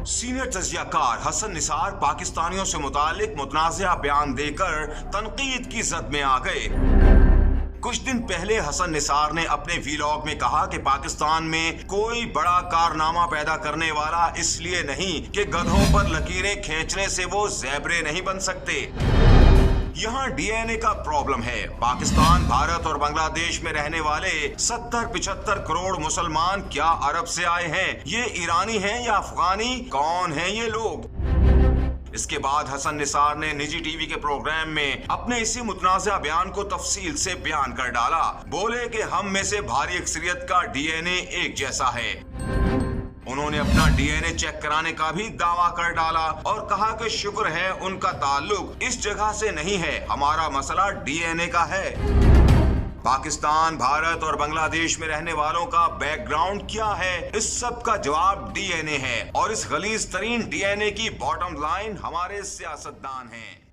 Senior तजियाकार Hasan Nisar पाकिस्तानियों से मुतालिक मुतनाज़िया बयान देकर तनकीद की जद में आ गए। कुछ दिन पहले हसन निसार ने अपने वीलॉग में कहा कि पाकिस्तान में कोई बड़ा कारनामा पैदा करने वाला इसलिए नहीं कि गधों पर लकीरें खींचने से वो ज़ेबरे नहीं बन सकते। यहाँ डीएनए का प्रॉब्लम है। पाकिस्तान, भारत और बांग्लादेश में रहने वाले 70-75 करोड़ मुसलमान क्या अरब से आए हैं? ये ईरानी हैं या अफगानी? कौन हैं ये लोग? इसके बाद हसन निसार ने निजी टीवी के प्रोग्राम में अपने इसी मुतनाज़ा बयान को तफसील से बयान कर डाला। बोले कि हम में से भारी अक्सरियत का डीएनए एक जैसा है। उन्होंने अपना डीएनए चेक कराने का भी दावा कर डाला और कहा कि शुक्र है उनका ताल्लुक इस जगह से नहीं है, हमारा मसला डीएनए का है। पाकिस्तान, भारत और बांग्लादेश में रहने वालों का बैकग्राउंड क्या है? इस सब का जवाब डीएनए है और इस गलीज तरीन डीएनए की बॉटम लाइन हमारे सियासतदान हैं।